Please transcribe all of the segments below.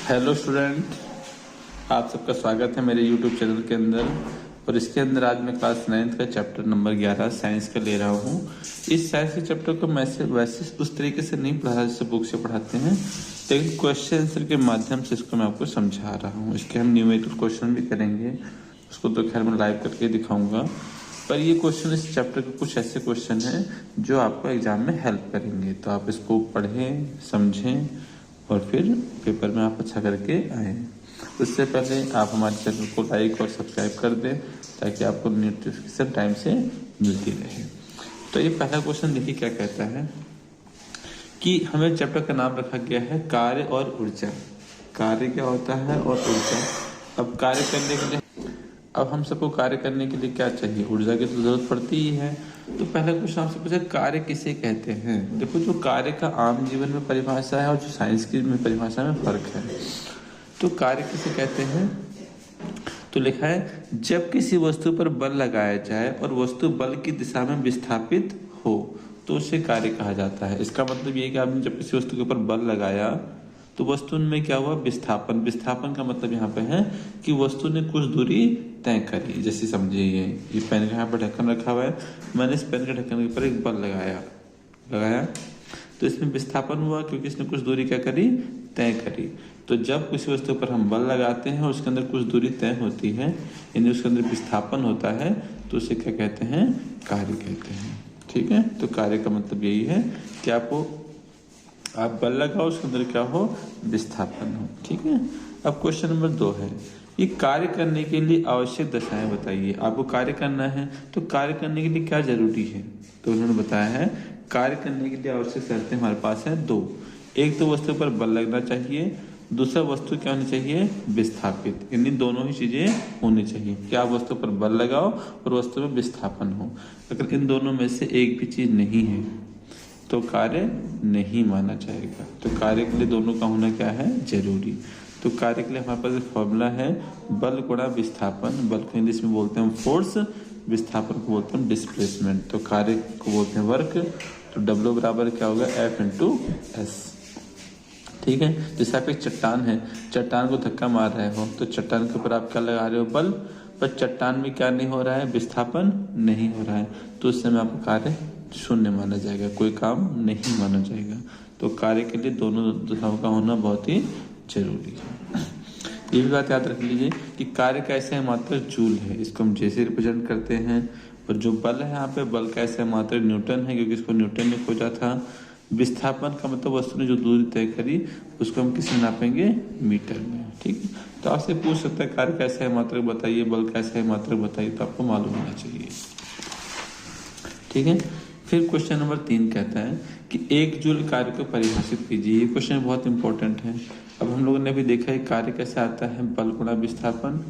Hello student, आप सबका स्वागत है मेरे यूट्यूब चैनल के अंदर। और इसके अंदर आज मैं क्लास 9th का चैप्टर नंबर 11 साइंस का ले रहा हूँ। इस साइंस के चैप्टर को मैं वैसे उस तरीके से नहीं पढ़ा जैसे बुक से पढ़ाते हैं, लेकिन क्वेश्चन आंसर के माध्यम से इसको मैं आपको समझा रहा हूँ। इसके हम न्यूमेरिकल क्वेश्चन भी करेंगे, उसको तो खैर मैं लाइव करके दिखाऊंगा। पर ये क्वेश्चन, इस चैप्टर के कुछ ऐसे क्वेश्चन हैं जो आपको एग्जाम में हेल्प करेंगे, तो आप इसको पढ़ें, समझें और फिर पेपर में आप अच्छा करके आए। उससे पहले आप हमारे चैनल को लाइक और सब्सक्राइब कर दें ताकि आपको नोटिफिकेशन टाइम से मिलती रहे। तो ये पहला क्वेश्चन देखिए क्या कहता है कि हमें चैप्टर का नाम रखा गया है कार्य और ऊर्जा। कार्य क्या होता है और ऊर्जा। अब कार्य करने के लिए, अब हम सबको कार्य करने के लिए क्या चाहिए, ऊर्जा की तो जरूरत पड़ती ही है। तो पहला क्वेश्चन आपसे पूछा, कार्य किसे कहते हैं। देखो, जो कार्य का आम जीवन में परिभाषा है और जो साइंस की में परिभाषा में फर्क है। तो कार्य किसे कहते हैं, तो लिखा है जब किसी वस्तु पर बल लगाया जाए और वस्तु बल की दिशा में विस्थापित हो तो उसे कार्य कहा जाता है। इसका मतलब ये कि आपने जब किसी वस्तु के ऊपर बल लगाया तो वस्तु में क्या हुआ, विस्थापन। विस्थापन का मतलब यहाँ पे है कि वस्तु ने कुछ दूरी तय करी। जैसे समझिए, ये पेन का यहाँ पर ढक्कन रखा हुआ है, मैंने इस पेन के ढक्कन के ऊपर एक बल लगाया तो इसमें विस्थापन हुआ क्योंकि इसने कुछ दूरी क्या करी, तय करी। तो जब किसी वस्तु पर हम बल लगाते हैं और उसके अंदर कुछ दूरी तय होती है, यानी उसके अंदर विस्थापन होता है, तो उसे क्या कहते हैं, कार्य कहते हैं। ठीक है, तो कार्य का मतलब यही है कि आप बल लगाओ, उसके अंदर क्या हो, विस्थापन हो। ठीक है। अब क्वेश्चन नंबर 2 है, ये कार्य करने के लिए आवश्यक दशाएं बताइए। आपको कार्य करना है तो कार्य करने के लिए क्या जरूरी है, तो उन्होंने बताया है कार्य करने के लिए आवश्यक शर्तें हमारे पास है 2। एक तो वस्तु पर बल लगना चाहिए, दूसरा वस्तु क्या होनी चाहिए, विस्थापित। यानी दोनों ही चीजें होनी चाहिए कि आप वस्तु पर बल लगाओ और वस्तु में विस्थापन हो। अगर इन दोनों में से एक भी चीज नहीं है तो कार्य नहीं माना जाएगा। तो कार्य के लिए दोनों का होना क्या है, जरूरी। तो कार्य के लिए हमारे पास एक फॉर्मूला है, बल गुणा विस्थापन। बल को इंग्लिश में बोलते हैं फोर्स, विस्थापन को बोलते हैं डिस्प्लेसमेंट। तो कार्य को बोलते हैं वर्क। तो W बराबर क्या होगा, F इंटू एस। ठीक है। जैसे आप एक चट्टान है, चट्टान को धक्का मार रहे हो तो चट्टान के ऊपर आप क्या लगा रहे हो, बल, पर चट्टान में क्या नहीं हो रहा है, विस्थापन नहीं हो रहा है, तो उस समय आपका कार्य शून्य माना जाएगा, कोई काम नहीं माना जाएगा। तो कार्य के लिए दोनों दिशाओं का होना बहुत ही जरूरी है। ये भी बात याद रख लीजिए कि कार्य का ऐसा मात्रा जूल है, इसको हम जैसे रिप्रेजेंट करते हैं। और जो बल है यहाँ पे, बल का ऐसा मात्रा न्यूटन है क्योंकि इसको न्यूटन ने खोजा था। विस्थापन का मतलब वस्तु ने जो दूरी तय करी उसको हम किसमें नापेंगे, मीटर में। ठीक है। तो आपसे पूछ सकता है कार्य का ऐसा मात्रक बताइए, बल का ऐसा मात्रक बताइए, तो आपको मालूम होना चाहिए। ठीक है। फिर क्वेश्चन नंबर 3 कहता है कि एक जूल कार्य को परिभाषित कीजिए। ये क्वेश्चन बहुत इंपॉर्टेंट है। अब हम लोगों ने भी देखा है कार्य कैसे आता है, बल गुणा विस्थापन।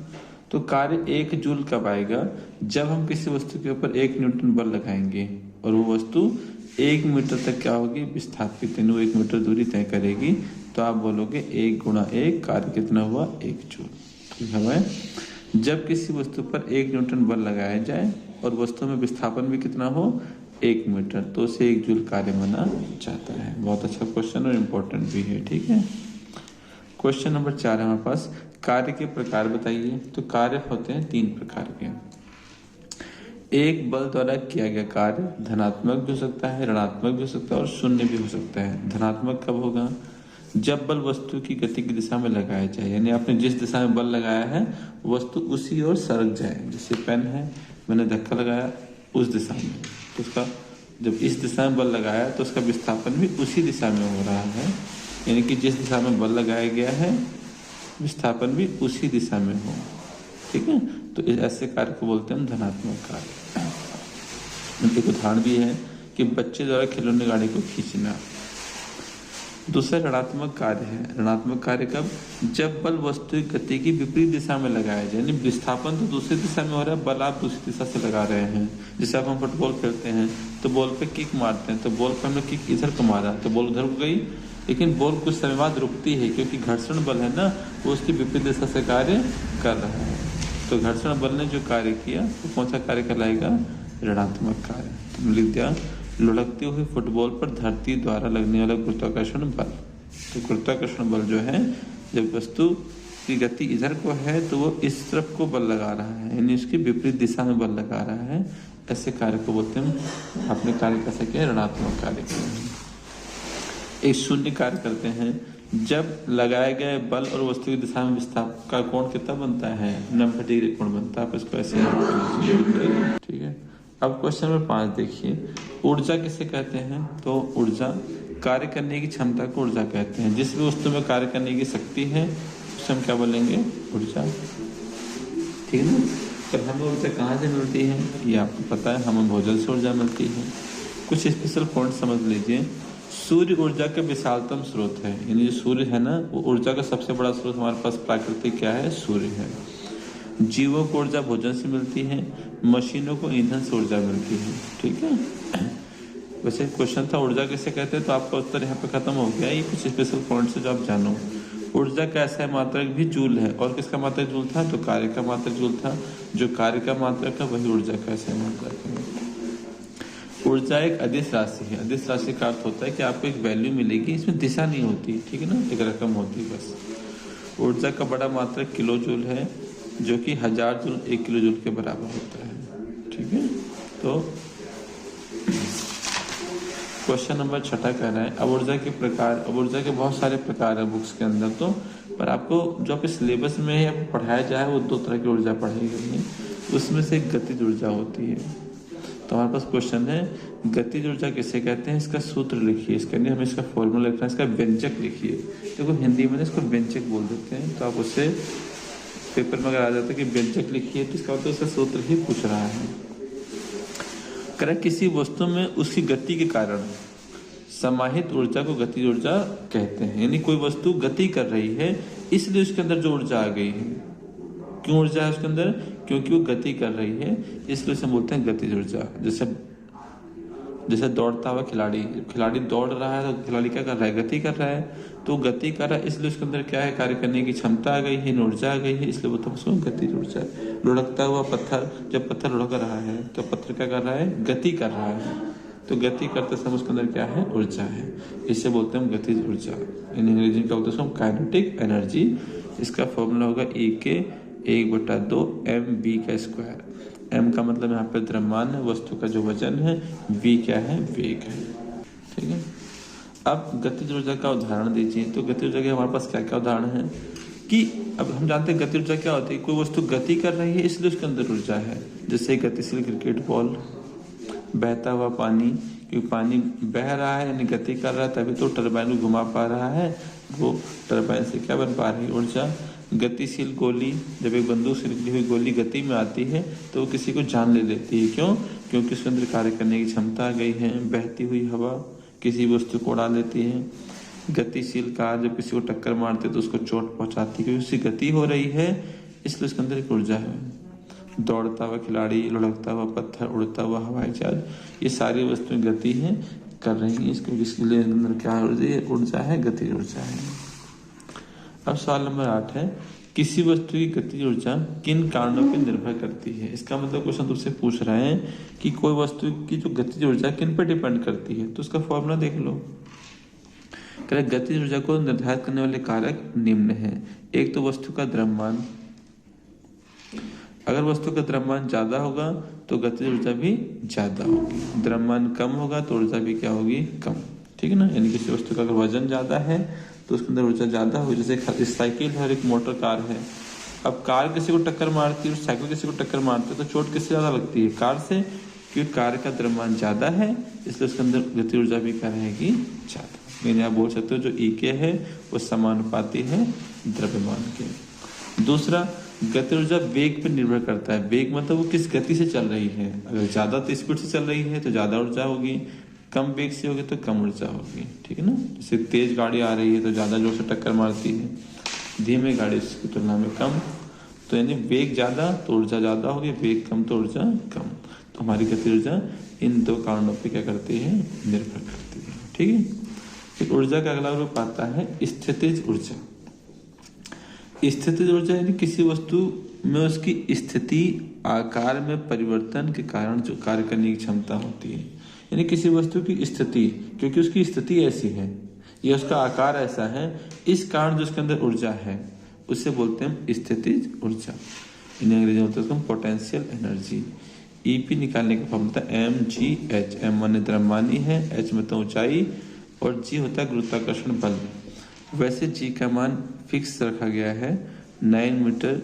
तो कार्य 1 जूल कब आएगा, जब हम किसी वस्तु के ऊपर 1 न्यूटन बल लगाएंगे और वो वस्तु 1 मीटर तक क्या होगी, विस्थापित, यानी 1 मीटर दूरी तय करेगी। तो आप बोलोगे 1 गुणा 1, कार्य कितना हुआ, 1 जूल। ठीक है। जब किसी वस्तु पर 1 न्यूटन बल लगाया जाए और वस्तु में विस्थापन भी कितना हो, 1 मीटर, तो उसे 1 जूल कार्य माना जाता है। बहुत अच्छा क्वेश्चन और इम्पोर्टेंट भी है। ठीक है। क्वेश्चन नंबर 4 हमारे पास, कार्य के प्रकार बताइए। तो कार्य होते हैं 3 प्रकार के। एक, बल द्वारा किया गया कार्य धनात्मक भी हो सकता है, ऋणात्मक भी हो सकता है और शून्य भी हो सकता है। धनात्मक कब होगा, जब बल वस्तु की गति की दिशा में लगाया जाए, यानी आपने जिस दिशा में बल लगाया है वस्तु उसी ओर सरक जाए। जैसे पेन है, मैंने धक्का लगाया उस दिशा में, तो उसका जब इस दिशा में बल लगाया तो उसका विस्थापन भी उसी दिशा में हो रहा है, यानी कि जिस दिशा में बल लगाया गया है विस्थापन भी उसी दिशा में हो। ठीक है। तो ऐसे कार्य को बोलते हैं धनात्मक कार्य। एक उदाहरण भी है कि बच्चे द्वारा खिलौने गाड़ी को खींचना। दूसरा ऋणात्मक कार्य है। ऋणात्मक कार्य कब, जब बल वस्तु की गति की विपरीत दिशा में लगाया जाए, यानी विस्थापन तो दूसरी दिशा में हो रहा है, बल आप दूसरी दिशा से लगा रहे हैं। जैसे अब हम फुटबॉल खेलते हैं तो बॉल पे किक मारते हैं, तो बॉल पे हमने किक इधर को मारा तो बॉल उधर को गई, लेकिन बॉल कुछ समय बाद रुकती है क्योंकि घर्षण बल है ना, वो उसकी विपरीत दिशा से कार्य कर रहा है। तो घर्षण बल ने जो कार्य किया वो कौन सा कार्य कहलाएगा, ऋणात्मक कार्य। तो लिख दिया, लुढ़कती हुई फुटबॉल पर धरती द्वारा लगने वाला गुरुत्वाकर्षण बल। तो गुरुत्वाकर्षण बल जो है जब वस्तु की गति इधर को है तो वो इस तरफ को बल लगा रहा है, यानी उसकी विपरीत दिशा में बल लगा रहा है। ऐसे कार्य को बोलते हैं, अपने कार्य कर सके ऋणात्मक कार्य। एक शून्य कार्य करते हैं जब लगाए गए बल और वस्तु की दिशा में विस्थापन का कोण कितना बनता है, 90 डिग्री कोण बनता है। आप इसको ऐसे ठीक है। अब क्वेश्चन नंबर 5 देखिए, ऊर्जा किसे कहते हैं? तो ऊर्जा कार्य करने की क्षमता को ऊर्जा कहते हैं। जिस भी वस्तु में कार्य करने की शक्ति है उसे हम क्या बोलेंगे? ऊर्जा। ठीक है ना। तो हमें ऊर्जा कहाँ से मिलती है ये आपको पता है, हमें भोजन से ऊर्जा मिलती है। कुछ स्पेशल पॉइंट समझ लीजिए। सूर्य ऊर्जा का विशालतम स्रोत है, यानी जो सूर्य है ना वो ऊर्जा का सबसे बड़ा स्रोत हमारे पास प्राकृतिक क्या है? सूर्य है। जीवों को ऊर्जा भोजन से मिलती है, मशीनों को ईंधन से ऊर्जा मिलती है। ठीक है। वैसे क्वेश्चन था ऊर्जा किसे कहते हैं, तो आपका उत्तर यहाँ पे खत्म हो गया। ये कुछ स्पेशल पॉइंट से जो आप जानो। ऊर्जा का ऐसा मात्रक भी जूल है, और किसका मात्रक जूल था? तो कार्य का मात्रक जूल था। जो कार्य का मात्रक है वही ऊर्जा का ऐसा मात्रक है। ऊर्जा एक अदिश राशि है। अदिश राशि का अर्थ होता है कि आपको एक वैल्यू मिलेगी, इसमें दिशा नहीं होती, ठीक है ना, एक रकम होती है बस। ऊर्जा का बड़ा मात्रक किलो जूल है, जो कि 1000 जूल 1 किलो जूल के बराबर होता है। ठीक है। तो क्वेश्चन नंबर 6 कह रहा है, अब ऊर्जा के प्रकार। अब ऊर्जा के बहुत सारे प्रकार है बुक्स के अंदर, तो पर आपको जो आपके सिलेबस में है आपको पढ़ाया जाए वो 2 तरह की ऊर्जा पढ़ाई गई है। उसमें से गतिज ऊर्जा होती है। तो हमारे पास क्वेश्चन है, गतिज ऊर्जा किसे कहते हैं? इसका सूत्र लिखिए। इसके लिए हमें इसका फॉर्मूला लिखना है, इसका व्यंजक लिखिए। देखो हिंदी में इसको व्यंजक बोल देते हैं, तो आप उससे पेपर में अगर आ जाता है कि व्यंजक लिखिए तो इसका मतलब उसका सूत्र ही पूछ रहा है। करें किसी वस्तु में उसकी गति के कारण समाहित ऊर्जा को गतिज ऊर्जा कहते हैं। यानी कोई वस्तु गति कर रही है इसलिए उसके अंदर जो ऊर्जा आ गई है। क्यों ऊर्जा है उसके अंदर? क्योंकि वो गति कर रही है, इसलिए उसे बोलते हैं गतिज ऊर्जा। जैसे दौड़ता हुआ खिलाड़ी दौड़ रहा है तो खिलाड़ी क्या कर रहा है? गति कर रहा है। तो गति कर रहा है इसलिए उसके अंदर क्या है? कार्य करने की क्षमता आ गई है, ऊर्जा आ गई है, इसलिए बोलते हैं उसको गतिज ऊर्जा। लुढ़कता हुआ पत्थर, जब पत्थर लुढ़क रहा है तो पत्थर क्या कर रहा है? गति कर रहा है। तो गति करते समय उसके अंदर क्या है? ऊर्जा है, इससे बोलते हैं गतिज ऊर्जा। इन अंग्रेजी का बोलते हैं काइनेटिक एनर्जी। इसका फॉर्मूला होगा E के 1/2 mv²। m का मतलब यहाँ पे द्रव्यमान है, वस्तु का जो वजन है। v क्या है? वेग है। ठीक है। अब गतिज ऊर्जा का उदाहरण दीजिए। तो गतिज ऊर्जा के हमारे पास क्या क्या उदाहरण है कि अब हम जानते हैं गतिज ऊर्जा क्या होती है। कोई वस्तु गति कर रही है इसलिए उसके अंदर ऊर्जा है। जैसे गतिशील क्रिकेट बॉल, बहता हुआ पानी, क्योंकि पानी बह रहा है यानी गति कर रहा है तभी तो टरबाइन को घुमा पा रहा है, वो टरबाइन से क्या बन पा रही है? ऊर्जा। गतिशील गोली, जब एक बंदूक से निकली हुई गोली गति में आती है तो वो किसी को जान ले लेती है। क्यों? क्योंकि उसके अंदर कार्य करने की क्षमता आ गई है। बहती हुई हवा किसी वस्तु को उड़ा लेती है। गतिशील कार जब किसी को टक्कर मारती है तो उसको चोट पहुंचाती है, क्योंकि उसकी गति हो रही है, इसलिए उसके अंदर एक ऊर्जा है। दौड़ता हुआ खिलाड़ी, लुढ़कता हुआ पत्थर, उड़ता हुआ हवाई जहाज, ये सारी वस्तुएं गति है कर रही है, इसके लिए अंदर क्या ऊर्जा है? गतिज ऊर्जा है। अब सवाल नंबर 8 है, किसी वस्तु की गतिज ऊर्जा किन कारणों पर निर्भर करती है? इसका मतलब क्वेश्चन तुमसे पूछ रहे हैं कि कोई वस्तु की जो गतिज ऊर्जा किन पर डिपेंड करती है, तो उसका फॉर्मूला देख लो। गतिज ऊर्जा को निर्धारित करने वाले कारक निम्न है। एक तो वस्तु का द्रव्यमान, अगर वस्तु का द्रव्यमान ज्यादा होगा तो गतिज ऊर्जा भी ज्यादा होगी। द्रव्यमान कम होगा तो ऊर्जा भी क्या होगी? कम। ठीक है ना। यानी किसी वस्तु का अगर वजन ज्यादा है तो उसके अंदर ऊर्जा ज्यादा होगी। जैसे साइकिल है और एक मोटर कार है। अब कार किसी को टक्कर मारती है और साइकिल किसी को टक्कर मारती है तो चोट किससे ज्यादा लगती है? कार से, क्योंकि कार का द्रव्यमान ज्यादा है इसलिए उसके अंदर गति ऊर्जा भी क्या रहेगी? ज्यादा। यानी आप बोल सकते हो जो E है वो समानुपाती है द्रव्यमान के। दूसरा, गति ऊर्जा वेग पर निर्भर करता है। वेग मतलब वो किस गति से चल रही है। अगर ज्यादा स्पीड से चल रही है तो ज्यादा ऊर्जा होगी, कम वेग से होगी तो कम ऊर्जा होगी। ठीक है ना। जैसे तेज गाड़ी आ रही है तो ज्यादा जोर से टक्कर मारती है, धीमे गाड़ी की तुलना में कम। तो यानी वेग ज्यादा तो ऊर्जा ज्यादा होगी, वेग कम तो ऊर्जा कम। तो हमारी गति ऊर्जा इन 2 कारणों पर क्या करती है? निर्भर करती है। ठीक है। फिर ऊर्जा का अगला रूप आता है स्थितिज ऊर्जा। स्थितिज ऊर्जा यानी किसी वस्तु में उसकी स्थिति आकार में परिवर्तन के कारण जो कार्य करने की क्षमता होती है। यानी किसी वस्तु की स्थिति, क्योंकि उसकी स्थिति ऐसी है, ये उसका आकार ऐसा है, इस कारण जो उसके अंदर ऊर्जा है उसे बोलते हैं स्थितिज ऊर्जा। इन्हें अंग्रेजी में बोलते हैं पोटेंशियल एनर्जी। ईपी निकालने का फॉर्मूला mgh। m माने द्रव्यमानी है, h मतलब ऊंचाई और g होता है गुरुत्वाकर्षण बल। वैसे g का मान फिक्स रखा गया है 9 मीटर,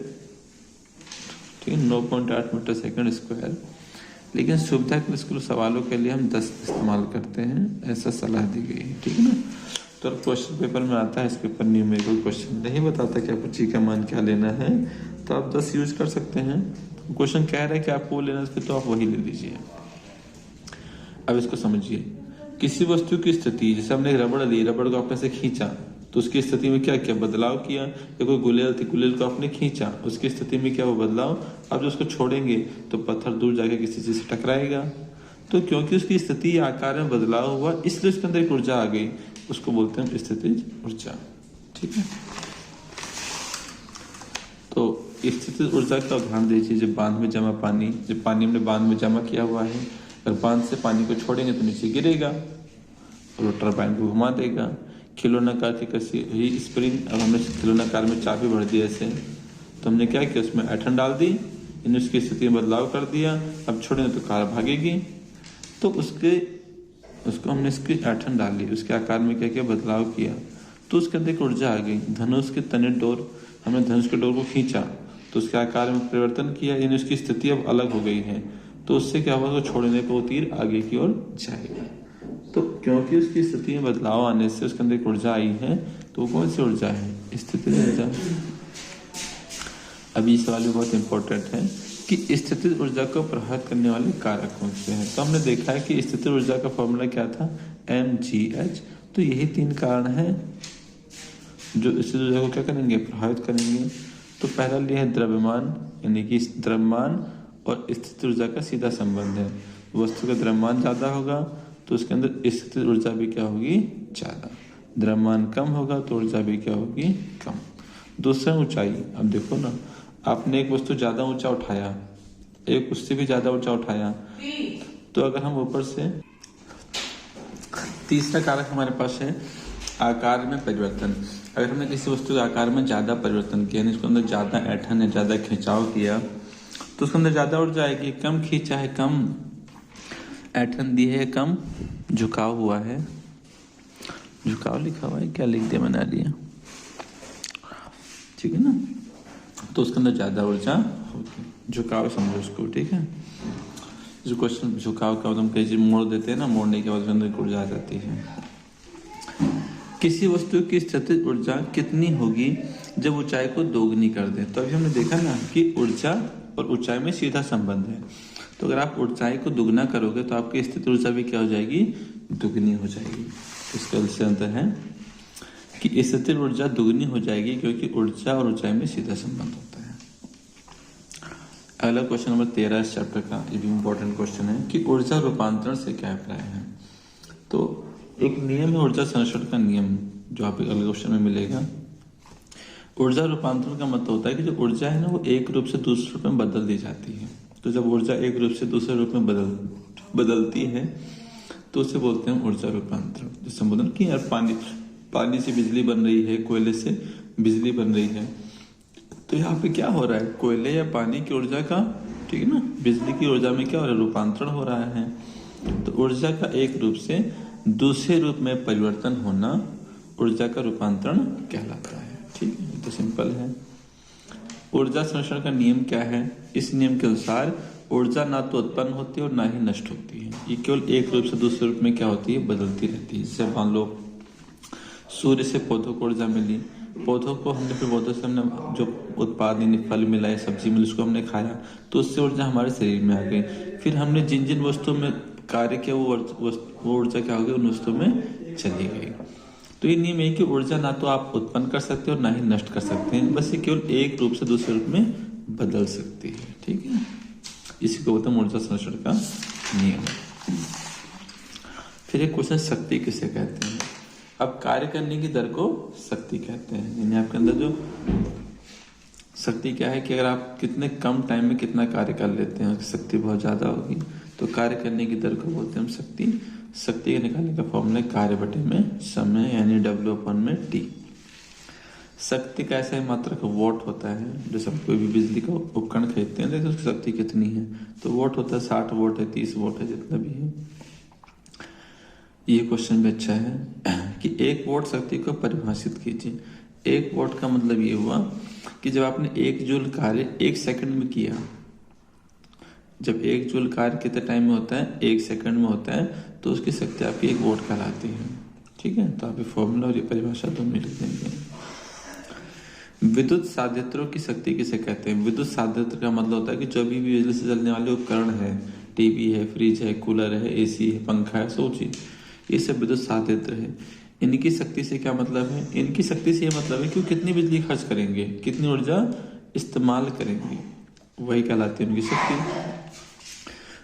ठीक है, 9.8 मीटर सेकंड स्क्वायर। लेकिन सुविधा के लिए सवालों के लिए हम 10 इस्तेमाल करते हैं, ऐसा सलाह दी गई है, ठीक है ना। तो क्वेश्चन पेपर में आता है, इस पेपर न्यूमेरिकल क्वेश्चन नहीं बताता कि आपको जी का मान क्या लेना है, तो आप 10 यूज कर सकते हैं। क्वेश्चन कह रहा है कि आपको वो लेना है तो आप वही ले लीजिए। अब इसको समझिए, किसी वस्तु की स्थिति, जैसे हमने रबड़ ली, रबड़ को आपने से खींचा तो उसकी स्थिति में क्या क्या बदलाव किया, या कोई गुलेल थी, गुलेल को आपने खींचा, उसकी स्थिति में क्या वो बदलाव। अब जो उसको छोड़ेंगे तो पत्थर दूर जाके किसी चीज से टकराएगा। तो क्योंकि उसकी स्थिति आकार में बदलाव हुआ इसलिए उसके अंदर एक ऊर्जा आ गई, उसको बोलते हैं स्थितिज ऊर्जा, ठीक है। तो स्थितिज ऊर्जा का उदाहरण दीजिए, जब बांध में जमा पानी, जब पानी हमने बांध में जमा किया हुआ है, अगर बांध से पानी को छोड़ेंगे तो नीचे गिरेगा और टरबाइन को घुमा देगा। खिलौनाकार की कसी हुई स्प्रिंग, अब हमने खिलौनाकार में चाबी भर दी ऐसे, तो हमने क्या किया, उसमें ऐंठन डाल दी, इन उसकी स्थिति में बदलाव कर दिया, अब छोड़ेंगे तो कार भागेगी। तो उसको हमने इसकी ऐंठन डाली, उसके आकार में क्या किया, बदलाव किया, तो उसके अंदर एक ऊर्जा आ गई। धनुष के तने डोर, हमने धनुष के डोर को खींचा तो उसके आकार में परिवर्तन किया, यानी उसकी स्थिति अब अलग हो गई है, तो उससे क्या होगा, छोड़ने को तीर आगे की ओर जाएगा। तो क्योंकि उसकी स्थिति में बदलाव आने से उसके अंदर एक ऊर्जा आई है, तो कौन सी ऊर्जा है, स्थितिज ऊर्जा। अभी सवाल भी बहुत इंपॉर्टेंट है कि स्थितिज ऊर्जा को प्रभावित करने वाले कारक कौन से हैं। तो हमने देखा है कि स्थितिज ऊर्जा का फॉर्मूला क्या था, mgh। तो यही 3 कारण हैं जो स्थितिज ऊर्जा को क्या करेंगे, प्रभावित करेंगे। तो पहला लिया है द्रव्यमान, यानी कि द्रव्यमान और स्थितिज ऊर्जा का सीधा संबंध है। वस्तु का द्रव्यमान ज्यादा होगा तो उसके अंदर स्थितिज ऊर्जा भी क्या होगी, ज्यादा। द्रव्यमान कम होगा तो ऊर्जा भी क्या होगी, कम। दूसरा ऊंचाई, अब देखो ना, आपने एक वस्तु ज्यादा ऊंचा उठाया, एक उससे भी ज्यादा ऊंचा उठाया, तो अगर हम ऊपर से, तीसरा कारक हमारे पास है आकार में परिवर्तन। अगर हमने किसी वस्तु के आकार में ज्यादा परिवर्तन किया, इसके अंदर ज्यादा ऐंठन है, ज्यादा खिंचाव किया, तो उसके अंदर ज्यादा ऊर्जा आएगी। कम खींचा है, कम ऐंठन दी है, कम झुकाव हुआ है, झुकाव लिखा हुआ है, क्या लिख दिया मैंने लिया, ठीक है ना, तो उसके अंदर ज्यादा ऊर्जा होगी। झुकाव समझो उसको, ठीक है। जो क्वेश्चन झुकाव का मतलब कई चीज मोड़ देते हैं ना, मोड़ने के बाद उसके अंदर ऊर्जा आ जाती है। किसी वस्तु की स्थितिज ऊर्जा कितनी होगी जब ऊंचाई को दोगुनी कर दे। तो अभी हमने देखा ना कि ऊर्जा और ऊंचाई में सीधा संबंध है। तो अगर आप ऊंचाई को दुगना करोगे तो आपकी स्थितिज ऊर्जा भी क्या हो जाएगी, दुगनी हो जाएगी। इसका से अंतर है कि स्थितिज ऊर्जा दुगनी हो जाएगी क्योंकि ऊर्जा और ऊंचाई में सीधा संबंध होता है। अगला क्वेश्चन नंबर 13 इस चैप्टर का, ये भी इम्पोर्टेंट क्वेश्चन है कि ऊर्जा रूपांतरण से क्या अभिप्राय है। तो एक नियम है ऊर्जा संरक्षण का नियम, जो आप अगले क्वेश्चन में मिलेगा। ऊर्जा रूपांतरण का मतलब होता है कि जो ऊर्जा है ना वो एक रूप से दूसरे रूप में बदल दी जाती है। तो जब ऊर्जा एक रूप से दूसरे रूप में बदलती है तो उसे बोलते हैं ऊर्जा रूपांतरण। जैसे बोलते हैं कि यार पानी से बिजली बन रही है, कोयले से बिजली बन रही है, तो यहाँ पे क्या हो रहा है, कोयले या पानी की ऊर्जा का, ठीक है ना, बिजली की ऊर्जा में क्या हो रहा है, रूपांतरण हो रहा है। तो ऊर्जा का एक रूप से दूसरे रूप में परिवर्तन होना ऊर्जा का रूपांतरण कहलाता है, ठीक है। तो सिंपल है। ऊर्जा संरक्षण का नियम क्या है, इस नियम के अनुसार ऊर्जा ना तो उत्पन्न होती है और ना ही नष्ट होती है, ये केवल एक रूप से दूसरे रूप में क्या होती है, बदलती रहती है। जैसे मान लो सूर्य से पौधों को ऊर्जा मिली, पौधों को हमने फिर पौधों से हमने जो उत्पाद यानी फल मिला है, सब्जी मिली, उसको हमने खाया तो उससे ऊर्जा हमारे शरीर में आ गई। फिर हमने जिन जिन वस्तुओं में कार्य किया वो ऊर्जा क्या हो गई, उन वस्तुओं में चली गई। तो ये नियम है कि ऊर्जा ना तो आप उत्पन्न कर सकते हो और ना ही नष्ट कर सकते हैं, बस ये केवल एक रूप से दूसरे रूप में बदल सकती है, ठीक है। इसी को बोलते हैं ऊर्जा संरक्षण का नियम। फिर एक क्वेश्चन, शक्ति किसे कहते हैं। अब कार्य करने की दर को शक्ति कहते हैं, यानी आपके अंदर जो शक्ति क्या है कि अगर आप कितने कम टाइम में कितना कार्य कर लेते हैं, शक्ति बहुत ज्यादा होगी, तो कार्य करने की दर को बोलते हैं हम शक्ति। शक्ति का निकालने का फॉर्मूला कार्य बटे में समय यानी W/T। शक्ति का ऐसा मात्रक वॉट होता है। जैसे हम कोई भी बिजली का उपकरण खरीदते हैं तो उसकी शक्ति कितनी है, तो वॉट होता है, 60 वॉट है, 30 वॉट है, जितना भी है। ये क्वेश्चन भी अच्छा है कि 1 वॉट शक्ति को परिभाषित कीजिए। 1 वॉट का मतलब ये हुआ कि जब आपने 1 जूल कार्य 1 सेकंड में किया, जब 1 जूल कार्य कितने टाइम में होता है, 1 सेकंड में होता है, तो उसकी शक्ति आपकी 1 वॉट कहलाती है। ठीक है, तो आप ये फॉर्मूला और ये परिभाषा दोनों लिख देंगे। विद्युत साधित्रों की शक्ति किसे कहते हैं? विद्युत साधित्र का मतलब होता है कि जो भी बिजली से चलने वाले उपकरण है, टीवी है, फ्रिज है, कूलर है, एसी है, पंखा है, सो चीज, ये सब विद्युत साधित्र है। इनकी शक्ति से क्या मतलब है? इनकी शक्ति से ये मतलब है कि वो कितनी बिजली खर्च करेंगे, कितनी ऊर्जा इस्तेमाल करेंगे, वही कहलाती है उनकी शक्ति।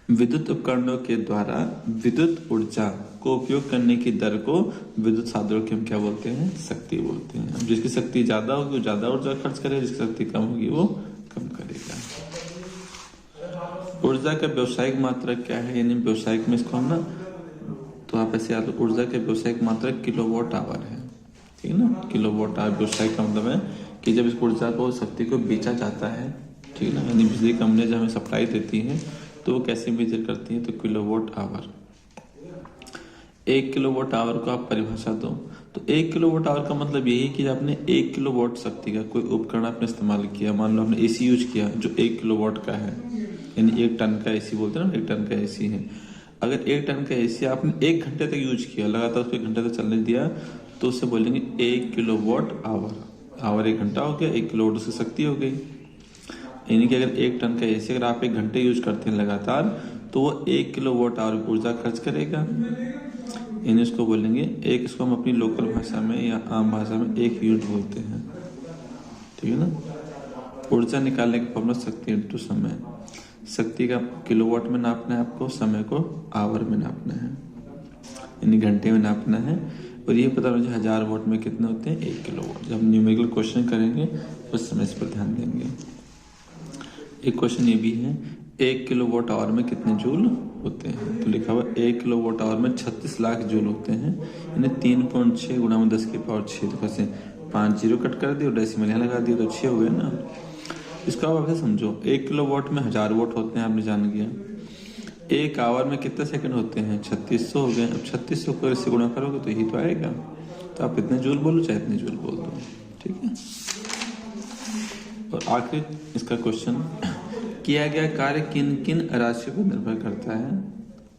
विद्युत उपकरणों के द्वारा विद्युत ऊर्जा को उपयोग करने की दर को विद्युत साधनों की हम क्या बोलते हैं? शक्ति बोलते हैं। जिसकी शक्ति ज्यादा होगी वो ज्यादा ऊर्जा खर्च करेगा, जिसकी शक्ति कम होगी वो कम करेगा। ऊर्जा का व्यावसायिक मात्रक क्या है? यानी व्यावसायिक में इसको हम ना, तो आप ऐसे याद, ऊर्जा के व्यावसायिक मात्रक किलोवाट आवर है। ठीक है ना, किलोवाट आवर व्यावसायिक का मतलब है कि जब इस ऊर्जा को, शक्ति को बेचा जाता है, ठीक है ना, यानी बिजली कंपनी जब हमें सप्लाई देती है तो वो कैसे मेजर करती है? तो किलोवाट आवर। 1 किलोवाट आवर को आप परिभाषा दो, तो 1 किलोवाट आवर का मतलब यही कि आपने 1 किलोवाट शक्ति का कोई उपकरण आपने इस्तेमाल किया। मान लो आपने एसी यूज किया जो 1 किलोवाट का है, यानी 1 टन का एसी बोलते हैं ना, 1 टन का एसी है। अगर 1 टन का एसी आपने 1 घंटे तक यूज किया, लगातार उसको 1 घंटे तक चलने दिया, तो उससे बोलेंगे 1 किलोवाट आवर। आवर 1 घंटा हो गया, 1 किलोवाट उसकी शक्ति हो गई। यानी कि अगर 1 टन का एसी अगर आप 1 घंटे यूज करते हैं लगातार, तो वो 1 किलोवाट आवर ऊर्जा खर्च करेगा। यानी इसको बोलेंगे एक, इसको हम अपनी लोकल भाषा में या आम भाषा में 1 यूनिट बोलते हैं। ठीक है ना। ऊर्जा निकालने का फॉर्मूला शक्ति इंटू समय। शक्ति का किलोवाट में नापना है आपको, समय को आवर में नापना है, यानी घंटे में नापना है। और ये पता मुझे 1000 वाट में कितने होते हैं? 1 किलोवाट। जब हम न्यूमेरिकल क्वेश्चन करेंगे उस समय इस पर ध्यान देंगे। एक क्वेश्चन ये भी है, 1 किलोवाट आवर में कितने जूल होते हैं? तो लिखा हुआ 1 किलोवाट आवर में 36 लाख जूल होते हैं, यानी 3.6 गुणा में 10 की पावर 6। तो कैसे 5 जीरो कट कर दिए और डेसिमल यहाँ लगा दिए तो 6 हो गए ना। इसका आप ऐसे समझो, 1 किलोवाट में 1000 वाट होते हैं, आपने जान गया। 1 आवर में कितने सेकंड होते हैं? 3600 हो गए। अब 3600 को इससे गुणा करोगे तो यही तो आएगा। तो आप इतने जूल बोलो चाहे इतने जूल बोल दो, ठीक है। और आखिरी इसका क्वेश्चन, किया गया कार्य किन किन राशियों पर निर्भर करता है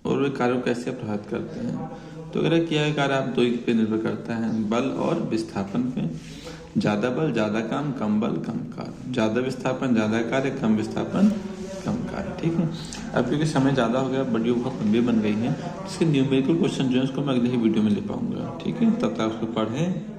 और वे कार्यों को कैसे प्रभावित करते हैं? तो अगर किया गया कार्य आप 2 पे निर्भर करता है, बल और विस्थापन पे। ज्यादा बल ज्यादा काम, कम बल कम कार्य। ज्यादा विस्थापन ज्यादा कार्य, कम विस्थापन कम कार्य। ठीक है। अब क्योंकि समय ज्यादा हो गया, वीडियो बहुत लंबी बन गई है, इसके न्यूमेरिकल क्वेश्चन जो है उसको मैं अगले ही वीडियो में ले पाऊंगा। ठीक है, तब तक उसको पढ़ें।